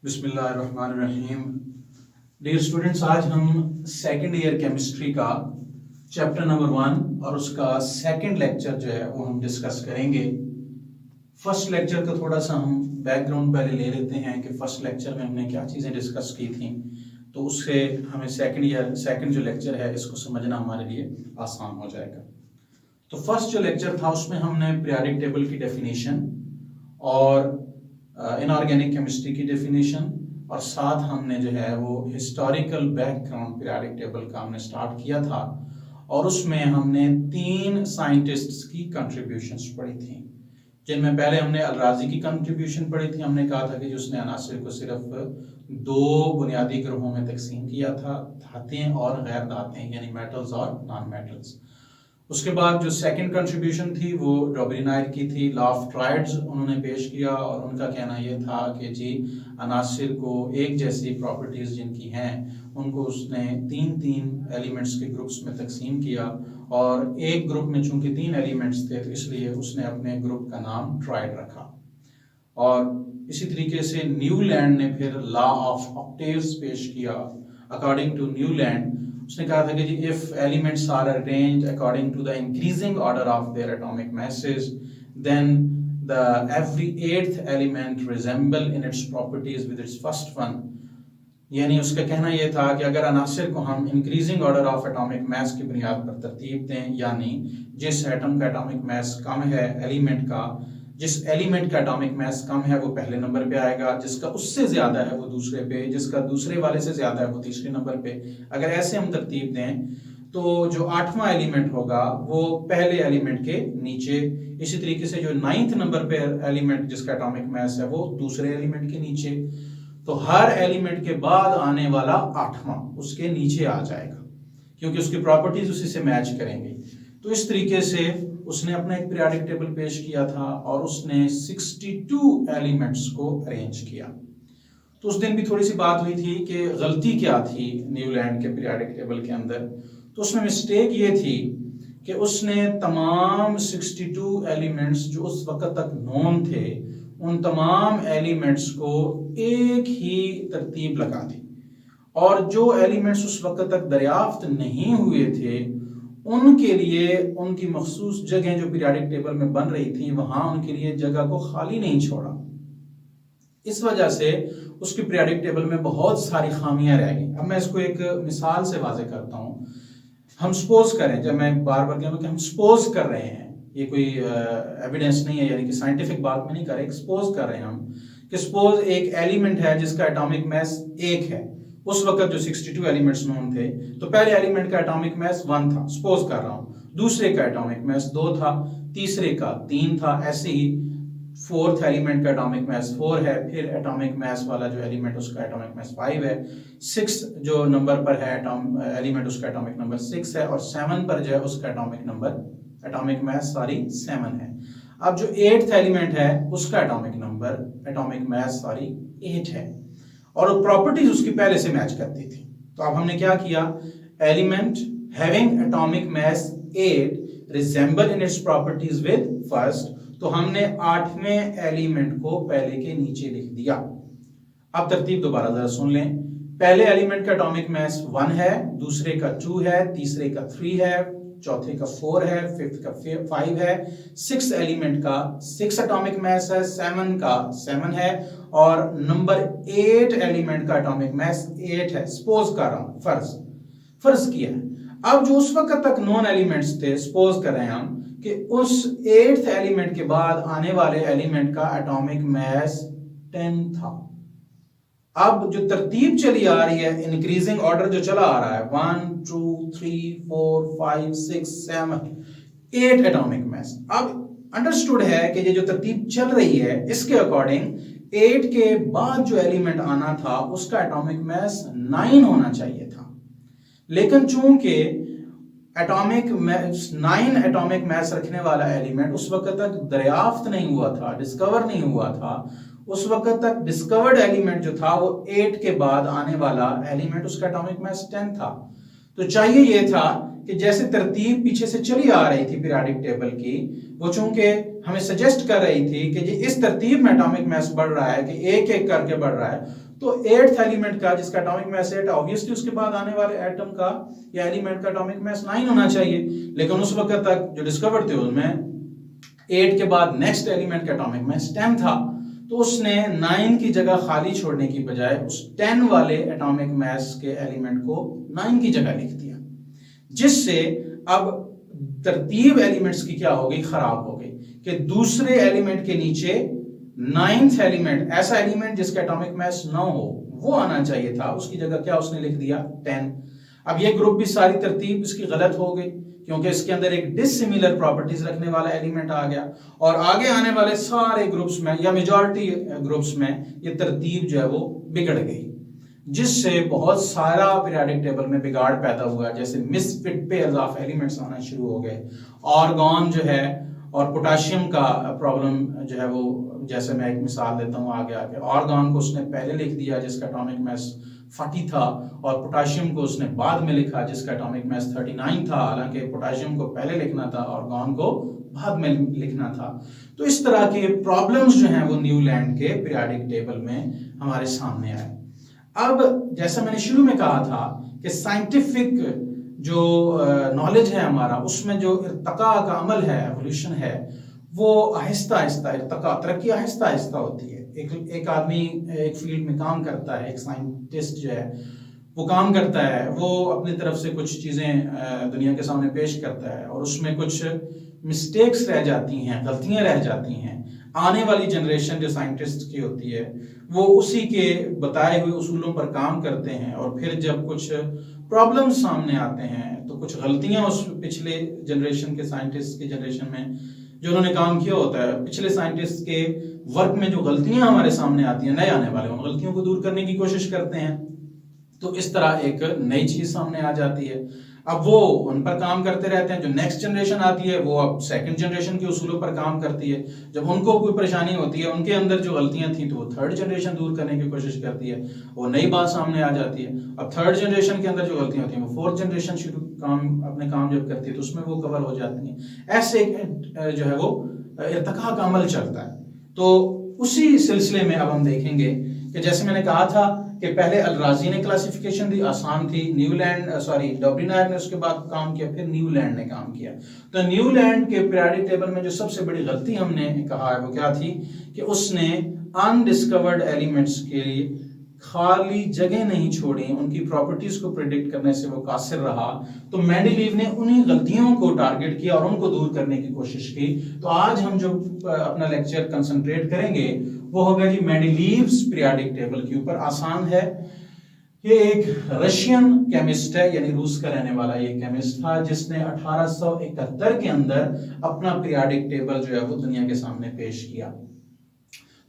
बिस्मिल्लाहिर्रहमानिर्रहीम। Dear students, आज हम सेकेंड ईयर केमिस्ट्री का चैप्टर नंबर 1 और उसका सेकंड लेक्चर जो है वो हम डिस्कस करेंगे। फर्स्ट लेक्चर का थोड़ा सा हम बैकग्राउंड पहले ले लेते हैं कि फर्स्ट लेक्चर में हमने क्या चीज़ें डिस्कस की थी, तो उससे हमें सेकंड जो लेक्चर है इसको समझना हमारे लिए आसान हो जाएगा। तो फर्स्ट जो लेक्चर था उसमें हमने पीरियोडिक टेबल की डेफिनेशन और इनऑर्गेनिक केमिस्ट्री की डेफिनेशन और साथ हमने जो है वो हिस्टोरिकल बैकग्राउंड पीरियोडिक टेबल का हमने स्टार्ट किया था और उसमें हमने 3 साइंटिस्ट्स की कंट्रीब्यूशंस पढ़ी थी, जिनमें पहले हमने अल-राज़ी की कंट्रीब्यूशन पढ़ी थी। हमने कहा था कि उसने अनासिर को सिर्फ 2 बुनियादी ग्रुपों में तकसीम किया था, धातें और गैर धातें, यानी मेटल्स और नॉन मेटल्स। उसके बाद जो सेकंड कंट्रीब्यूशन थी वो डॉबरिनायर की थी, लॉ ऑफ ट्राइड्स उन्होंने पेश किया और उनका कहना यह था कि जी अनासिर को एक जैसी प्रॉपर्टीज जिनकी हैं उनको उसने 3 एलिमेंट्स के ग्रुप्स में तकसीम किया और एक ग्रुप में चूंकि 3 एलिमेंट्स थे तो इसलिए उसने अपने ग्रुप का नाम ट्राइड रखा। और इसी तरीके से न्यूलैंड ने फिर लॉ ऑफ ऑक्टेव्स पेश किया। अकॉर्डिंग टू न्यूलैंड उसने कहा था कि जी if elements are arranged according to the increasing order of their atomic masses, then the every 8th element resemble in its properties with its first one। यानी उसका कहना यह था कि अगर अनासिर को हम increasing order of atomic mass की बुनियाद पर तरतीब दें, यानी जिस एटम का एटॉमिक मास कम है एलिमेंट का, जिस एलिमेंट का एटॉमिक मास कम है वो पहले नंबर पे आएगा, जिसका उससे ज्यादा है वो दूसरे पे, जिसका दूसरे वाले से ज्यादा है वो तीसरे नंबर पे। अगर ऐसे हम तरतीब दें तो जो 8वां एलिमेंट होगा वो पहले एलिमेंट के नीचे, इसी तरीके से जो 9th नंबर पे एलिमेंट जिसका एटॉमिक मास है वो दूसरे एलिमेंट के नीचे। तो हर एलिमेंट के बाद आने वाला 8वां उसके नीचे आ जाएगा क्योंकि उसकी प्रॉपर्टीज उसी से मैच करेंगी। तो इस तरीके से उसने अपना एक पीरियोडिक टेबल पेश किया था और उसने 62 एलिमेंट्स को अरेंज किया। तो उस दिन भी थोड़ी सी बात हुई थी कि गलती क्या थी न्यूलैंड के पीरियोडिक टेबल के अंदर। तो उसमें मिस्टेक ये थी कि उसने तमाम 62 एलिमेंट्स जो उस वक्त तक नोन थे उन तमाम एलिमेंट्स को एक ही तरतीब लगा दी और जो एलिमेंट्स उस वक्त तक दरियाफ्त नहीं हुए थे उनके लिए उनकी मखसूस जगह जो पीरियोडिक टेबल में बन रही थी वहां उनके लिए जगह को खाली नहीं छोड़ा। इस वजह से उसकी पीरियोडिक टेबल में बहुत सारी खामियां रह गई। अब मैं इसको एक मिसाल से वाज़ेह करता हूं। हम सपोज करें, जब मैं बार बार कहूं कि हम सपोज कर रहे हैं, ये कोई एविडेंस नहीं है, यानी कि साइंटिफिक बात में नहीं कर रहे, सपोज कर रहे हैं हम कि सपोज एक एलिमेंट है जिसका एटॉमिक मास 1 है। उस वक्त जो 62 एलिमेंट्स नोन थे तो पहले एलिमेंट का एटॉमिक मास 1 था, सपोज कर रहा हूं, दूसरे का एटॉमिक मास 2 था, तीसरे का 3 था, ऐसे ही 4th एलिमेंट का एटॉमिक मास 4 है, फिर एटॉमिक मास वाला जो एलिमेंट उसका एटॉमिक मास 5 है, 6 जो नंबर पर है एलिमेंट उसका एटॉमिक नंबर 6 है और 7 पर जो है उसका एटॉमिक मास 7 है। अब जो 8th एलिमेंट है उसका एटॉमिक मास 8 है और प्रॉपर्टीज उसकी पहले से मैच करती थी। तो अब हमने क्या किया, element having atomic mass 8 resemble in its properties with first, तो हमने 8वें एलिमेंट को पहले के नीचे लिख दिया। अब तरतीब दोबारा जरा सुन लें। पहले एलिमेंट का एटॉमिक मास 1 है, दूसरे का 2 है, तीसरे का 3 है, चौथे का 4 है, 5th का 5 है, 6th एलिमेंट का 6 एटॉमिक मास है, 7 का 7 है और नंबर 8 एलिमेंट का एटॉमिक मास 8 है। सपोज कर रहा हूं, फर्ज किया है। अब जो उस वक्त तक नॉन एलिमेंट्स थे, सपोज कर रहे हैं हम कि उस 8th एलिमेंट के बाद आने वाले एलिमेंट का एटॉमिक मास 10 था। अब जो तरतीब चली आ रही है, इंक्रीजिंग ऑर्डर जो चला आ रहा है, 1 2 3 4 5 6 7 8 एटॉमिक मास। अब अंडरस्टूड है कि ये जो तरतीब चल रही है इसके अकॉर्डिंग 8 के बाद जो एलिमेंट आना था उसका एटॉमिक मास 9 होना चाहिए था, लेकिन चूंकि 9 एटॉमिक मास रखने वाला एलिमेंट उस वक्त तक दरियाफ्त नहीं हुआ था, डिस्कवर नहीं हुआ था, उस वक्त तक डिस्कवर्ड एलिमेंट जो था वो 8 के बाद आने वाला एलिमेंट उसका एटॉमिक मास 10 था। तो चाहिए ये था कि जैसे तरतीब पीछे से चली आ रही थी पीरियोडिक टेबल की, वो चूंकि हमें सजेस्ट कर रही थी कि इस तरतीब में एटॉमिक मास बढ़ रहा है कि एक एक करके बढ़ रहा है, तो 8th एलिमेंट का जिसका एटॉमिक मास 8 ऑब्वियसली उसके बाद आने वाले एटम का या एलिमेंट का एटॉमिक मास 9 होना चाहिए, लेकिन उस वक्त तक जो डिस्कवर थे उसमें 8 के बाद नेक्स्ट एलिमेंट का एटॉमिक मास 10 था। तो उसने 9 की जगह खाली छोड़ने की बजाय उस 10 वाले एटॉमिक मास के एलिमेंट को 9 की जगह लिख दिया, जिससे अब तरतीब एलिमेंट्स की क्या हो गई, खराब हो गई कि दूसरे एलिमेंट के नीचे 9th एलिमेंट, ऐसा एलिमेंट जिसका एटॉमिक मास 9 हो, वो आना चाहिए था, उसकी जगह क्या उसने लिख दिया 10। अब ये ग्रुप भी सारी तरतीब इसकी गलत हो गई क्योंकि इसके अंदर एक डिसिमिलर प्रॉपर्टीज रखने वाला एलिमेंट आ गया, और आगे आने वाले सारे ग्रुप्स में या मेजॉरिटी ग्रुप्स में ये तरतीब जो है वो बिगड़ गई, जिससे बहुत सारा पीरियोडिक टेबल में बिगाड़ पैदा हुआ। जैसे मिसफिट पेयर्स ऑफ एलिमेंट्स आना शुरू हो गए, ऑर्गन जो है और पोटाशियम का प्रॉब्लम जो है वो, जैसे मैं एक मिसाल देता हूँ आगे आगे, ऑर्गन को उसने पहले लिख दिया जिसका एटॉमिक मास 40 था, और पोटाशियम को उसने बाद में लिखा जिसका एटॉमिक मास 39 था, हालांकि पोटाशियम को पहले लिखना था ऑर्गन को बाद में लिखना था। तो इस तरह के प्रॉब्लम्स जो हैं वो न्यूलैंड के पीरियोडिक टेबल में हमारे सामने आए। अब जैसा मैंने शुरू में कहा था कि साइंटिफिक जो नॉलेज है हमारा, उसमें जो इर्तका का अमल है, एवोल्यूशन है, वो आहिस्ता आहिस्ता इर्तका, तरक्की आहिस्ता आहिस्ता होती है। एक आदमी एक फील्ड में काम करता है, एक साइंटिस्ट जो है वो काम करता है, वो अपनी तरफ से कुछ चीज़ें दुनिया के सामने पेश करता है और उसमें कुछ मिस्टेक्स रह जाती हैं, गलतियां रह जाती हैं। आने वाली जनरेशन जो साइंटिस्ट की होती है वो उसी के बताए हुए उसूलों पर काम करते हैं, और फिर जब कुछ प्रॉब्लम सामने आते हैं तो कुछ गलतियां उस पिछले जनरेशन के साइंटिस्ट की जनरेशन में जो उन्होंने काम किया होता है, पिछले साइंटिस्ट के वर्क में जो गलतियां हमारे सामने आती हैं, नए आने वाले उन गलतियों को दूर करने की कोशिश करते हैं। तो इस तरह एक नई चीज सामने आ जाती है। अब वो उन पर काम करते रहते हैं, जो नेक्स्ट जनरेशन आती है वो अब सेकंड जनरेशन के उसूलों पर काम करती है। जब उनको कोई परेशानी होती है, उनके अंदर जो गलतियां थी, तो वो थर्ड जनरेशन दूर करने की कोशिश करती है, वो नई बात सामने आ जाती है। अब थर्ड जनरेशन के अंदर जो गलतियां होती हैं वो फोर्थ जनरेशन शुरू अपने काम जब करती है तो उसमें वो कवर हो जाती हैं। ऐसे जो है वो इर्तिका का अमल चलता है। तो उसी सिलसिले में अब हम देखेंगे कि जैसे मैंने कहा था कि पहले अल-राजी ने क्लासिफिकेशन दी, आसान थी। डॉबरिनायर ने उसके बाद काम किया, फिर न्यूलैंड ने काम किया। तो न्यूलैंड के पीरियोडिक टेबल में जो सबसे बड़ी गलती हमने कहा है वो क्या थी कि उसने अनडिस्कवर्ड एलिमेंट्स के लिए खाली जगह नहीं छोड़ी, उनकी प्रॉपर्टीज को प्रिडिक्ट करने से वो कासिर रहा। तो मेंडेलीव ने उन्हीं गलतियों को टारगेट किया और उनको दूर करने की कोशिश की। तो आज हम जो अपना लेक्चर कंसंट्रेट करेंगे वो होगा जी मेंडेलीव्स पीरियोडिक टेबल के ऊपर। आसान है, ये एक रशियन केमिस्ट है, यानी रूस का रहने वाला ये केमिस्ट था, जिसने 1871 के अंदर अपना पीरियोडिक टेबल जो है वो दुनिया के सामने पेश किया।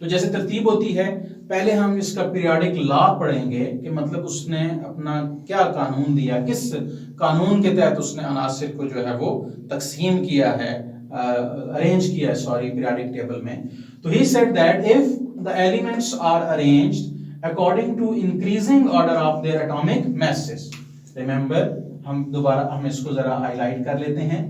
तो जैसे तरतीब होती है, पहले हम इसका पीरियोडिक लॉ पढ़ेंगे कि मतलब उसने अपना क्या कानून दिया, किस कानून के तहत उसने अनासिर को जो है वो तकसीम किया है, अरेंज किया है पीरियोडिक टेबल में। तो he said that if the elements are arranged according to increasing order of their atomic masses। Remember, हम इसको जरा हाईलाइट कर लेते हैं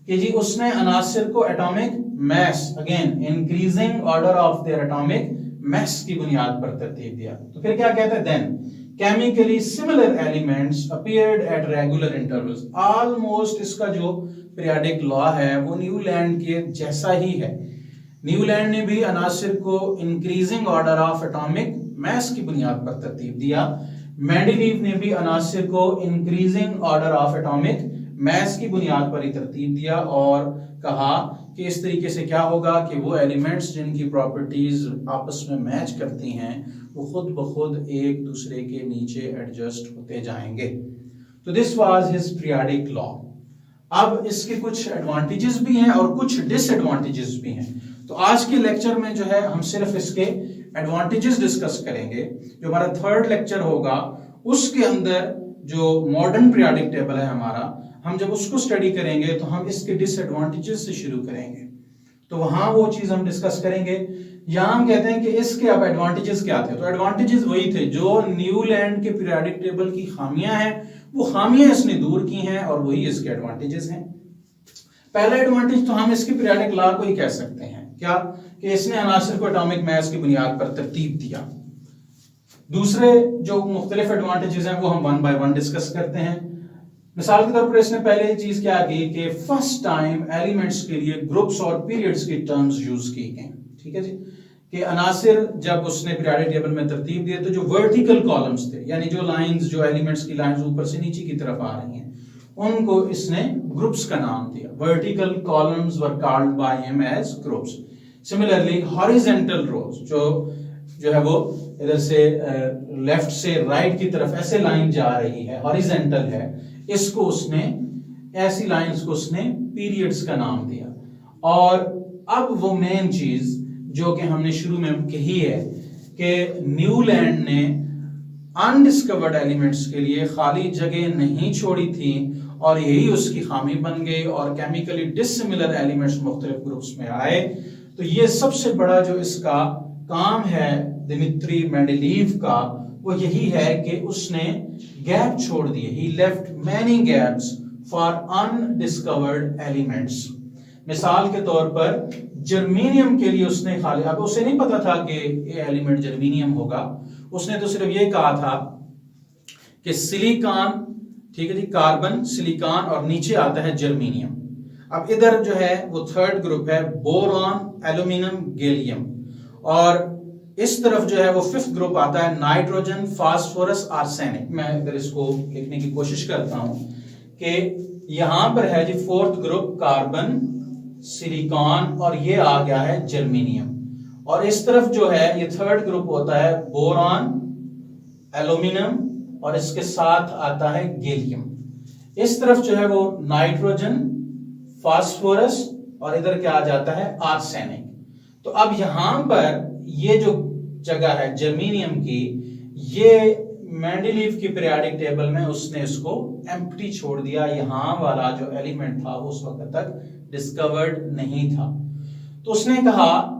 कि जी उसने अनासिर को atomic mass, again increasing order of their atomic mass की बुनियाद पर तरतीब दिया। तो फिर क्या कहते हैं, then chemically similar elements appeared at regular intervals. Almost इसका जो पीरियोडिक लॉ है वो न्यूलैंड के जैसा ही है। न्यूलैंड ने भी अनासिर को increasing order of atomic mass की बुनियाद पर तरतीब दिया। मेंडेलीव ने भी अनासिर को increasing order of atomic mass की बुनियाद पर ही तरतीब दिया और कहा कि इस तरीके से क्या होगा कि वो एलिमेंट्स जिनकी प्रॉपर्टीज आपस में मैच करती हैं वो खुद ब खुद एक दूसरे के नीचे एडजस्ट होते जाएंगे। तो this was his periodic law. अब इसके कुछ एडवांटेजेस भी हैं और कुछ डिसएडवांटेजेस भी हैं। तो आज के लेक्चर में जो है हम सिर्फ इसके एडवांटेजेस डिस्कस करेंगे। जो हमारा थर्ड लेक्चर होगा उसके अंदर जो मॉडर्न पीरियोडिक टेबल है हमारा, हम जब उसको स्टडी करेंगे तो हम इसके डिसएडवांटेजेस से शुरू करेंगे। तो वहां वो चीज हम डिस्कस करेंगे। यहां हम कहते हैं कि इसके अब एडवांटेजेस क्या थे। तो एडवांटेजेस वही थे जो न्यूलैंड के पीरियोडिक टेबल की खामियां हैं वो खामियां इसने दूर की हैं और वही इसके एडवांटेजेस हैं। पहला एडवांटेज तो हम इसकी पीरियोडिक लॉ को ही कह सकते हैं, क्या कि इसने अनासिर को एटॉमिक मास की बुनियाद पर तरतीब दिया। दूसरे जो मुख्तलिफ एडवांटेजेस हैं वो हम वन बाय वन डिस्कस करते हैं। मिसाल के तौर पर इसने पहले चीज क्या की कि फर्स्ट टाइम एलिमेंट्स के लिए ग्रुप्स और पीरियड्स की टर्म्स यूज की गई। ठीक है जी, कि अनासिर जब उसने पीरियोडिक टेबल में तरतीब दिए तो जो वर्टिकल कॉलम्स थे, यानी जो लाइंस, जो एलिमेंट्स की लाइंस ऊपर से नीचे की तरफ आ रही हैं, उनको इसने ग्रुप्स का नाम दिया। Vertical columns were called by him as groups. Similarly horizontal rows जो है वो इधर से लेफ्ट से राइट की तरफ ऐसे लाइन जा रही है, हॉरिजॉन्टल है, इसको उसने, ऐसी लाइंस को उसने पीरियड्स का नाम दिया। और अब वो मेन चीज जो कि हमने शुरू में कही है कि न्यूलैंड ने अनडिस्कवर्ड एलिमेंट्स के लिए खाली जगह नहीं छोड़ी थी और यही उसकी खामी बन गई और केमिकली डिसिमिलर एलिमेंट्स मुख्तलिफ ग्रुप्स में आए। तो ये सबसे बड़ा जो इसका काम है दिमित्री मेंडेलीव का, वो यही है कि उसने गैप छोड़ दिए। He left many gaps for undiscovered elements. मिसाल के तौर पर जर्मेनियम के लिए उसने खाली, अब उसे नहीं पता था कि ये एलिमेंट जर्मेनियम होगा, उसने तो सिर्फ ये कहा था कि सिलिकॉन, ठीक है जी, कार्बन, सिलिकॉन और नीचे आता है जर्मेनियम। अब इधर जो है वो थर्ड ग्रुप है बोरॉन, एल्यूमिनियम, गैलियम, और इस तरफ जो है वो फिफ्थ ग्रुप आता है नाइट्रोजन, फास्फोरस, आर्सेनिक। मैं इधर इसको लिखने की कोशिश करता हूं कि यहां पर है जी फोर्थ ग्रुप कार्बन, सिलिकॉन और ये आ गया है जर्मेनियम, और इस तरफ जो है ये थर्ड ग्रुप होता है बोरॉन, एल्यूमिनियम और इसके साथ आता है गैलियम। इस तरफ जो है वो नाइट्रोजन, फास्फोरस और इधर क्या आ जाता है आर्सेनिक। तो अब यहां पर ये जो जगह है जर्मेनियम की, ये मेंडेलीव की पीरियोडिक टेबल में उसने इसको एम्प्टी छोड़ दिया। यहां वाला जो एलिमेंट था वो उस वक्त तक डिस्कवर्ड नहीं था। तो उसने कहा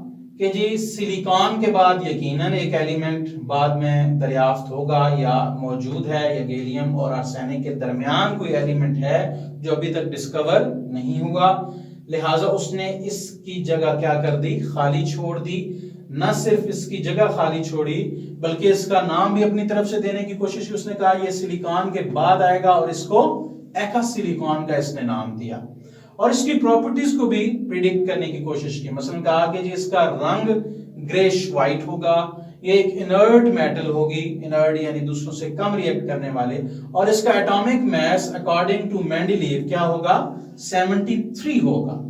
कि जी सिलिकॉन के बाद यकीनन एक एलिमेंट बाद में दरियाफ्त होगा या मौजूद है, या गैलियम और आर्सेनिक के दरमियान कोई एलिमेंट है जो अभी तक डिस्कवर नहीं हुआ। लिहाजा उसने इसकी जगह क्या कर दी, खाली छोड़ दी। न सिर्फ इसकी जगह खाली छोड़ी बल्कि इसका नाम भी अपनी तरफ से देने की कोशिश की। उसने कहा ये सिलिकॉन के बाद आएगा और इसको एका सिलिकॉन का इसने नाम दिया, और इसकी प्रॉपर्टीज को भी प्रिडिक्ट करने की कोशिश की। मसलन कहा कि जी इसका रंग ग्रेश व्हाइट होगा, ये एक इनर्ट मेटल होगी, इनर्ट यानी दूसरों से कम रिएक्ट करने वाले, और इसका atomic mass according to Mendeleev क्या होगा, 73 होगा।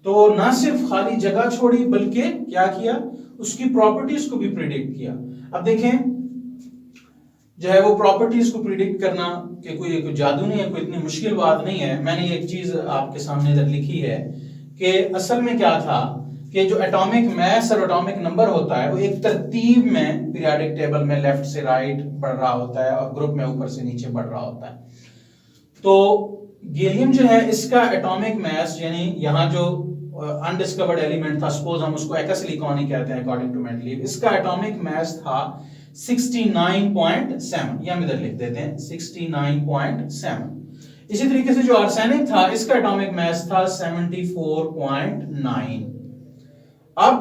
तो ना सिर्फ खाली जगह छोड़ी बल्कि क्या किया, उसकी प्रॉपर्टीज को भी प्रिडिक्ट किया। अब देखें जो है वो प्रॉपर्टीज को प्रिडिक्ट करना कि कोई जादू नहीं है, कोई इतनी मुश्किल बात नहीं है। मैंने एक चीज आपके सामने इधर लिखी है कि असल में क्या था कि जो एटॉमिक मास और एटॉमिक नंबर होता है वो एक तरतीब में पीरियोडिक टेबल में लेफ्ट से राइट बढ़ रहा होता है और ग्रुप में ऊपर से नीचे बढ़ रहा होता है। तो गैलियम जो है इसका एटॉमिक मास, यानी यहाँ जो अनडिस्कवर्ड एलिमेंट था, सपोज हम उसको एका सिलिकॉन ही कहते हैं अकॉर्डिंग टू मेंडेलीव, इसका एटॉमिक मास था 69.7, ये हम इधर लिख देते हैं 69.7। इसी तरीके से जो आर्सेनिक था इसका एटॉमिक मास था 74.9। अब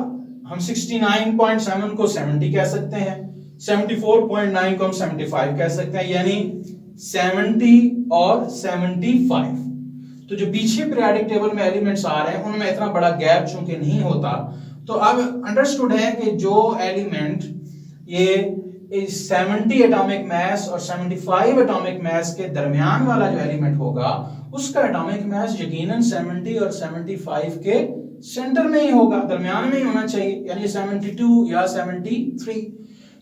हम 69.7 को 70 कह सकते हैं, 74.9 को हम 75 कह सकते हैं, यानी 70 और 75। तो जो पीछे पीरियोडिक टेबल में एलिमेंट्स आ रहे हैं उनमें इतना बड़ा गैप चूंकि नहीं होता, तो अब अंडरस्टूड है कि जो एलिमेंट ये 70 एटॉमिक मास और 75 एटॉमिक मास के दरमियान वाला जो एलिमेंट होगा उसका एटॉमिक मास यकीनन 70 और 75 के सेंटर में ही होगा, दरमियान में ही होना चाहिए, यानी 72 या 73।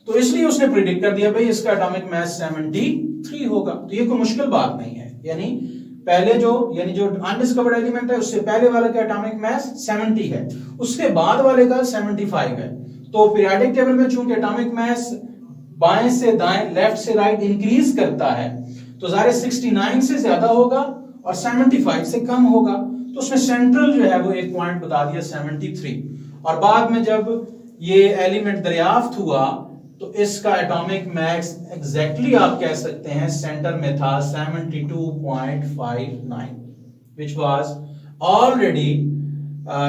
तो इसलिए उसने प्रिडिक्ट कर दिया भाई इसका एटॉमिक मास 73 होगा। तो ये कोई मुश्किल बात नहीं है, यानी पहले जो अनडिस्कवर्ड एलिमेंट है उससे पहले वाले का एटॉमिक मास 70 है, उसके बाद वाले का 75 है। तो पीरियोडिक टेबल में चूंकि एटॉमिक मास बाएं से दाएं, लेफ्ट से राइट इंक्रीज करता है, तो ज़ाहिर 69 से ज्यादा होगा और 75 से कम होगा। तो उसमें सेंट्रल जो है वो एक पॉइंट बता दिया 73। और बाद में जब ये एलिमेंट दरियाफ्त हुआ तो इसका एटॉमिक मास एग्जैक्टली आप कह सकते हैं सेंटर में था 72.59 which was already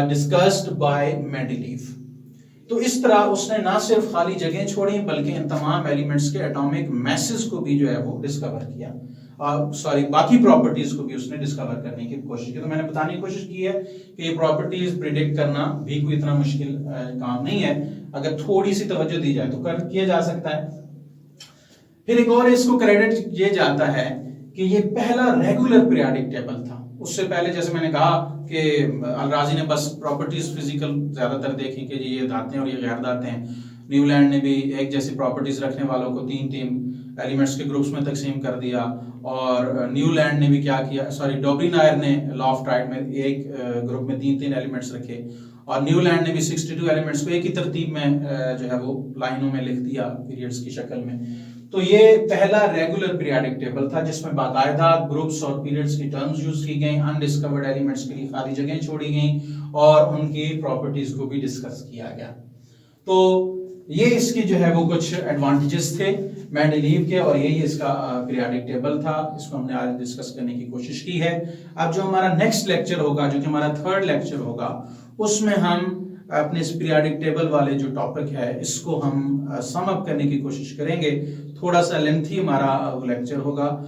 discussed by Mendeleev। तो इस तरह उसने ना सिर्फ खाली जगह छोड़ी बल्कि इन तमाम एलिमेंट्स के एटॉमिक मैसेज को भी जो है वो डिस्कवर किया, सॉरी बाकी प्रॉपर्टीज को भी उसने डिस्कवर करने की कोशिश की। तो मैंने बताने की कोशिश की है कि ये प्रॉपर्टीज प्रिडिक्ट करना भी कोई इतना मुश्किल काम नहीं है, अगर थोड़ी सी तवज्जो दी जाए तो कर किया जा सकता है। फिर एक और इसको क्रेडिट किया जाता है कि ये पहला रेगुलर पीरियोडिक टेबल था। उससे पहले जैसे मैंने कहा कि अलराजी ने बस प्रॉपर्टीज फिजिकल ज्यादातर देखी कि ये धाते हैं और ये गैर धाते हैं। न्यूलैंड ने भी एक जैसी प्रॉपर्टीज रखने वालों को तीन एलिमेंट्स के ग्रुप्स में तकसीम कर दिया, और न्यूलैंड ने भी क्या किया, सॉरी डोब्रीनायर ने लॉ ऑफ ट्राइड में एक ग्रुप में तीन एलिमेंट्स रखे, और न्यूलैंड ने भी 62 एलिमेंट्स को एक ही तरतीब में जो है वो लाइनों में लिख दिया पीरियड्स की शक्ल में। तो ये पहला रेगुलर पीरियोडिक टेबल था जिसमें बाकायदा ग्रुप्स और पीरियड्स की टर्म्स यूज की गई, अनडिस्कवर्ड एलिमेंट्स के लिए खाली जगह छोड़ी गई और उनकी प्रॉपर्टीज को भी डिस्कस किया गया। तो ये इसकी जो है वो कुछ एडवांटेजेस थे मेंडेलीव के, और यही इसका पीरियोडिक टेबल था। इसको हमने आज डिस्कस करने की कोशिश की है। अब जो हमारा नेक्स्ट लेक्चर होगा, जो कि हमारा थर्ड लेक्चर होगा, उसमें हम अपने इस पीरियोडिक टेबल वाले जो टॉपिक है इसको हम सम अप करने की कोशिश करेंगे। थोड़ा सा लेंथी हमारा लेक्चर होगा।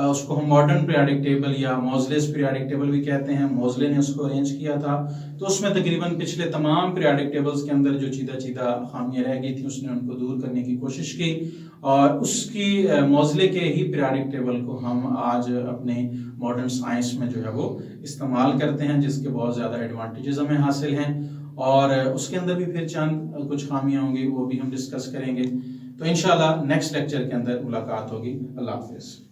उसको हम मॉडर्न पीरियोडिक टेबल या मोज़लेस पीरियोडिक टेबल भी कहते हैं। मोज़ले ने उसको अरेंज किया था, तो उसमें तकरीबन पिछले तमाम पीरियोडिक टेबल्स के अंदर जो चीदा खामियां रह गई थी उसने उनको दूर करने की कोशिश की, और उसकी मोज़ले के ही पीरियोडिक टेबल को हम आज अपने मॉडर्न साइंस में जो है वो इस्तेमाल करते हैं, जिसके बहुत ज़्यादा एडवांटेजेस हमें हासिल हैं, और उसके अंदर भी फिर चंद कुछ खामियां होंगी, वो भी हम डिस्कस करेंगे। तो इंशाल्लाह नेक्स्ट लेक्चर के अंदर मुलाकात होगी। अल्लाह हाफिज़।